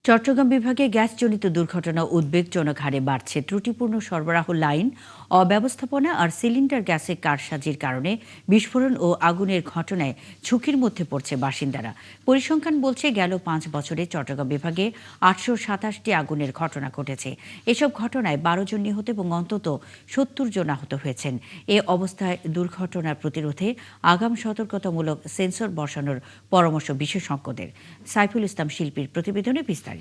চট্টগ্রাম বিভাগে গ্যাসজনিত দুর্ঘটনা উদ্বেগজনক হারে বাড়ছে। ত্রুটিপূর্ণ সরবরাহ লাইন, অব্যবস্থাপনা আর সিলিন্ডার গ্যাসের কারসাজির কারণে বিস্ফোরণ ও আগুনের ঘটনায় ঝুঁকির মধ্যে পড়ছে বাসিন্দারা। পরিসংখ্যান বলছে গেল ৫ বছরে চট্টগ্রাম বিভাগে ৮২৭টি আগুনের ঘটনা ঘটেছে। এসব ঘটনায় ১২ জন নিহত এবং অন্তত ৭০ জন আহত হয়েছেন। এ অবস্থায় দুর্ঘটনা প্রতিরোধে আগাম সতর্কতামূলক সেন্সর বসানোর পরামর্শ বিশেষজ্ঞদের। সাইফুল ইসলাম শিল্পীর প্রতিবেদনে বিস্তারিত।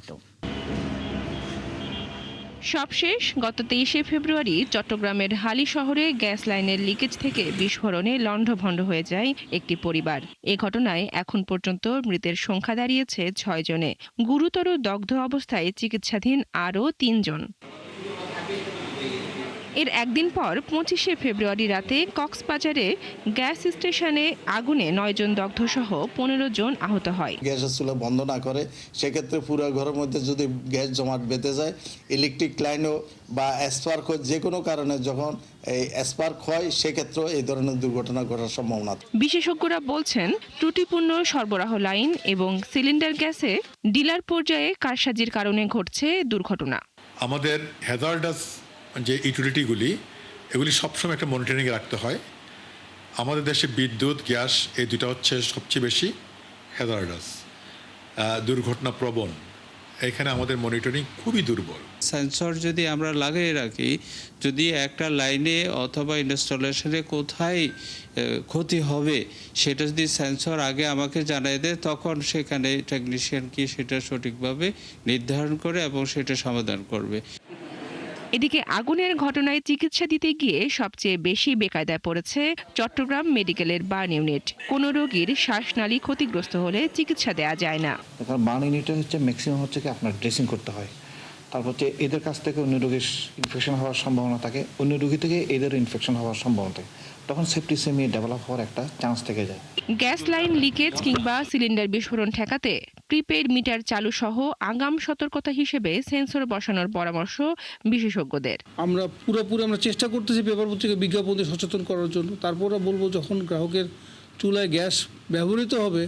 সবশেষ গত ২৩শে ফেব্রুয়ারি চট্টগ্রামের হালি শহরে গ্যাস লাইনের লিকেজ থেকে বিস্ফোরণে লণ্ডভণ্ড হয়ে যায় একটি পরিবার। এ ঘটনায় এখন পর্যন্ত মৃতের সংখ্যা দাঁড়িয়েছে ৬ জনে। গুরুতর দগ্ধ অবস্থায় চিকিৎসাধীন আরও ৩ জন। এর একদিন পর ২৫শে ফেব্রুয়ারি রাতে কক্সবাজারে গ্যাস স্টেশনে আগুনে ৯ জন দগ্ধ সহ ১৫ জন আহত হয়। গ্যাসের চুলা বন্ধ না করে সেক্ষেত্রে পুরো ঘরের মধ্যে যদি গ্যাস জমাট বেঁধে যায়, ইলেকট্রিক লাইনও বা স্পার্ক হয়, যে কোনো কারণে যখন এই স্পার্ক হয় সেক্ষেত্রেও এই ধরনের দুর্ঘটনা ঘটার সম্ভাবনা। বিশেষজ্ঞরা বলছেন ত্রুটিপূর্ণ সরবরাহ লাইন এবং সিলিন্ডার গ্যাসে ডিলার পর্যায়ে কারসাজির কারণে ঘটছে দুর্ঘটনা। আমাদের হ্যাজার্ডাস যে ইউটিলিটিগুলি এগুলি সবসময় একটা মনিটরিংয়ে রাখতে হয়। আমাদের দেশে বিদ্যুৎ, গ্যাস এই দুটো হচ্ছে সবচেয়ে বেশি হ্যাজার্ডাস, দুর্ঘটনা প্রবণ। এখানে আমাদের মনিটরিং খুবই দুর্বল। সেন্সর যদি আমরা লাগিয়ে রাখি, যদি একটা লাইনে অথবা ইনস্টলেশনে কোথায় ক্ষতি হবে সেটা যদি সেন্সর আগে আমাকে জানিয়ে দেয়, তখন সেখানে টেকনিশিয়ান কি সেটা সঠিকভাবে নির্ধারণ করে এবং সেটা সমাধান করবে। এদিকে আগুনের ঘটনায় চিকিৎসা দিতে গিয়ে সবচেয়ে বেশি বেকায়দায় পড়েছে চট্টগ্রাম মেডিকেলের বার্ন ইউনিট। কোনো রোগীর শ্বাসনালী ক্ষতিগ্রস্ত হলে চিকিৎসা দেওয়া যায় না। এখন বার্ন ইউনিটে হচ্ছে ম্যাক্সিমাম হচ্ছে কি আপনার ড্রেসিং করতে হয়, তারপর হচ্ছে এদের কাছ থেকে অন্য রোগীর ইনফেকশন হওয়ার সম্ভাবনা থাকে, অন্য রোগী থেকে এদের ইনফেকশন হওয়ার সম্ভাবনা থাকে, তখন সেপ্টিসেমি ডেভেলপ হওয়ার একটা চান্স থেকে যায়। গ্যাস লাইন লিকেজ কিংবা সিলিন্ডার বিস্ফোরণ ঠেকাতে প্রিপেইড মিটার চালু সহ আগাম সতর্কতা হিসেবে সেন্সর বসানোর পরামর্শ বিশেষজ্ঞদের। আমরা পুরোপুরি চেষ্টা করতেছি পেপার পত্রিকা বিজ্ঞাপন দিয়ে সচেতন করার জন্য। তারপরে বলবো, যখন গ্রাহকের চুলায় গ্যাস ব্যবহৃত হবে,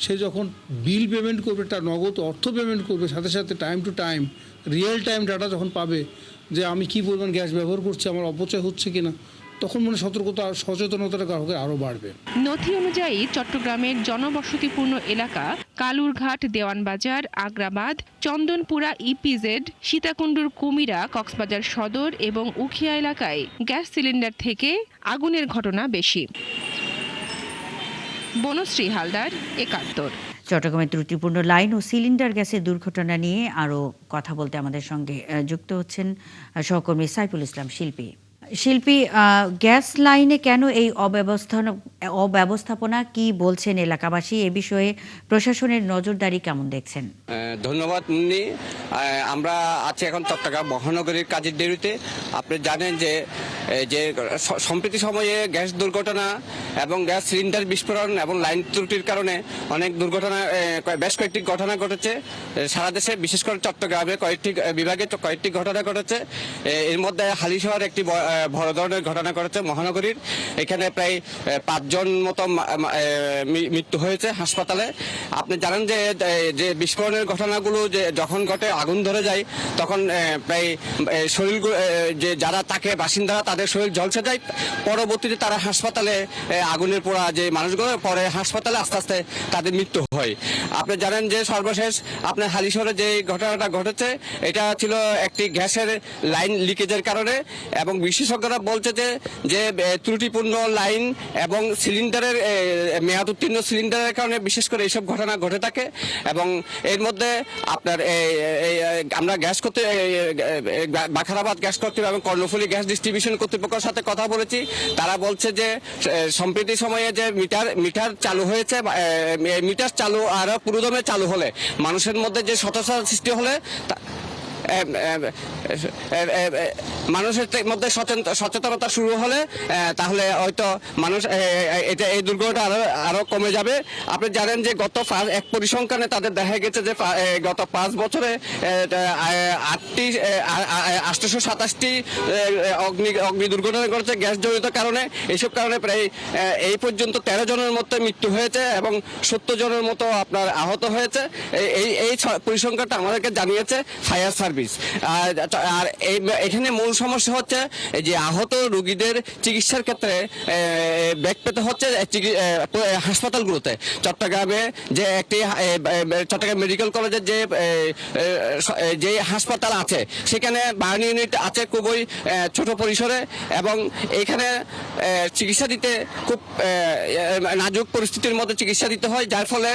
সে যখন বিল পেমেন্ট করবে, তার নগদ অর্থ পেমেন্ট করবে, সাথে সাথে time to time real time data যখন পাবে যে আমি কী পরিমাণ গ্যাস ব্যবহার করছি, আমার অপচয় হচ্ছে কিনা, তখন সতর্কতা আর সচেতনতাটা গ্রাহকের আরও বাড়বে। নথি অনুযায়ী চট্টগ্রামের জনবসতিপূর্ণ এলাকা কালুরঘাট, দেওয়ানবাজার, আগ্রাবাদ, চন্দনপুরা ইপিজেড, সীতাকুণ্ডুর কুমিরা, কক্সবাজার সদর এবং উখিয়া এলাকায় গ্যাস সিলিন্ডার থেকে আগুনের ঘটনা বেশি। বনশ্রী হালদার, ৭১। চট্টগ্রামের ত্রুটিপূর্ণ লাইন ও সিলিন্ডার গ্যাসের দুর্ঘটনা নিয়ে আরও কথা বলতে আমাদের সঙ্গে যুক্ত হচ্ছেন সহকর্মী সাইফুল ইসলাম শিল্পী। গ্যাস লাইনে কেন এই অব্যবস্থাপনা, কি বলছেন এলাকাবাসী? এ বিষয়ে প্রশাসনের নজরদারি কেমন দেখছেন? ধন্যবাদ মুন্নি। আমরা আছি এখন চট্টগ্রাম মহানগরীর কাজের ডেরিতে। আপনি জানেন যে সম্প্রতি সময়ে গ্যাস দুর্ঘটনা এবং গ্যাস সিলিন্ডার বিস্ফোরণ এবং লাইন ত্রুটির কারণে অনেক দুর্ঘটনা, বেশ কয়েকটি ঘটনা ঘটেছে সারা দেশে, বিশেষ করে চট্টগ্রামে কয়েকটি বিভাগে কয়েকটি ঘটনা ঘটেছে। এর মধ্যে হালিশহর একটি বড় ধরনের ঘটনা ঘটেছে মহানগরীর। এখানে প্রায় ৫ জন মতো মৃত্যু হয়েছে হাসপাতালে। আপনি জানেন যে বিস্ফোরণের ঘটনাগুলো যে যখন ঘটে, আগুন ধরে যায়, তখন প্রায় শরীর, যে যারা থাকে বাসিন্দারা, তাদের শরীর ঝলসে যায়। পরবর্তীতে তারা হাসপাতালে আগুনের পোড়া যে মানুষগুলো পরে হাসপাতালে আস্তে আস্তে তাদের মৃত্যু হয়। আপনি জানেন যে সর্বশেষ আপনার হালিশহরে যে ঘটনাটা ঘটেছে, এটা ছিল একটি গ্যাসের লাইন লিকেজের কারণে। এবং বিশেষজ্ঞরা বলছে যে ত্রুটিপূর্ণ লাইন এবং সিলিন্ডারের মেয়াদ উত্তীর্ণ সিলিন্ডারের কারণে বিশেষ করে এইসব ঘটনা ঘটে থাকে। এবং এর মধ্যে আপনার আমরা গ্যাস করতে বাখারাবাদ গ্যাস কর্তৃপক্ষ এবং কর্ণফুলী গ্যাস ডিস্ট্রিবিউশন কর্তৃপক্ষের সাথে কথা বলেছি। তারা বলছে যে সম্প্রতি সময়ে যে মিটার চালু হয়েছে, মিটার চালু আরো পুরোদমে চালু হলে মানুষের মধ্যে যে সতর্কতা সৃষ্টি হলে মানুষের মধ্যে সচেতনতা শুরু হলে তাহলে হয়তো মানুষ এই দুর্ঘটনা আরো কমে যাবে। আপনি জানেন যে গত এক পরিসংখ্যানে তাদের দেখা গেছে যে গত 5 বছরে 827টি অগ্নি দুর্ঘটনা ঘটেছে গ্যাস জনিত কারণে। এইসব কারণে প্রায় এই পর্যন্ত 13 জনের মতো মৃত্যু হয়েছে এবং 70 জনের মতো আপনার আহত হয়েছে। এই পরিসংখ্যানটা আমাদেরকে জানিয়েছে ফায়ার সার্ভিস। আর এখানে মূল সমস্যা হচ্ছে যে আহত রোগীদের চিকিৎসার ক্ষেত্রে ব্যাক পেতে হচ্ছে হাসপাতালগুলোতে। চট্টগ্রামে যে চট্টগ্রাম মেডিকেল কলেজের যে হাসপাতাল আছে সেখানে বার্ন ইউনিট আছে খুবই ছোট পরিসরে এবং এখানে চিকিৎসা দিতে খুব নাজুক পরিস্থিতির মধ্যে চিকিৎসা দিতে হয়, যার ফলে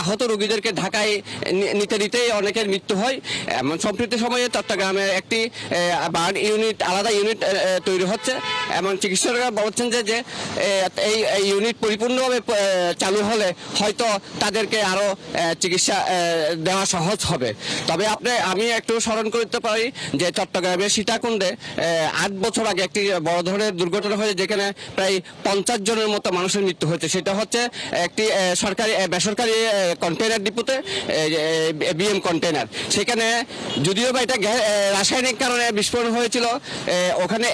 আহত রোগীদেরকে ঢাকায় নিতেই অনেকের মৃত্যু হয়। এমন সম্প্রতি সময়ে চট্টগ্রামে একটি বার্ন ইউনিট আলাদা ইউনিট তৈরি হচ্ছে এবং চিকিৎসকরা বলছেন যে এই ইউনিট পরিপূর্ণভাবে চালু হলে হয়তো তাদেরকে আরো চিকিৎসা দেওয়া সহজ হবে। তবে আমি একটু স্মরণ করতে পারি যে চট্টগ্রামের সীতাকুণ্ডে 8 বছর আগে একটি বড় ধরনের দুর্ঘটনা হয়েছে যেখানে প্রায় 50 জনের মতো মানুষের মৃত্যু হয়েছে। সেটা হচ্ছে একটি বেসরকারি কন্টেনার ডিপোতে বিএম কন্টেনার। সেখানে যদিও বা এটা রাসায়নিক কারণে বিস্ফোরণ হয়েছিল, ওখানে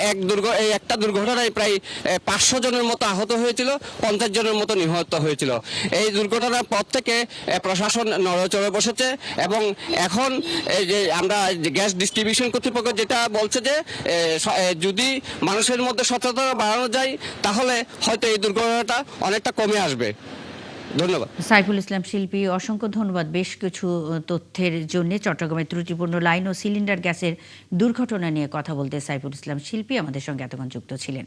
একটা দুর্ঘটনায় প্রায় 500 জনের মতো আহত হয়েছিল, 50 জনের মতো নিহত হয়েছিল। এই দুর্ঘটনার পর থেকে প্রশাসন নড়েচড়ে বসেছে এবং এখন যে আমরা গ্যাস ডিস্ট্রিবিউশন কর্তৃপক্ষ যেটা বলছে যে যদি মানুষের মধ্যে সচেতনতা বাড়ানো যায় তাহলে হয়তো এই দুর্ঘটনাটা অনেকটা কমে আসবে। ধন্যবাদ। সাইফুল ইসলাম শিল্পী, অসংখ্য ধন্যবাদ বেশ কিছু তথ্যের জন্য। চট্টগ্রামের ত্রুটিপূর্ণ লাইন ও সিলিন্ডার গ্যাসের দুর্ঘটনা নিয়ে কথা বলতে সাইফুল ইসলাম শিল্পী আমাদের সঙ্গে এতক্ষণ যুক্ত ছিলেন।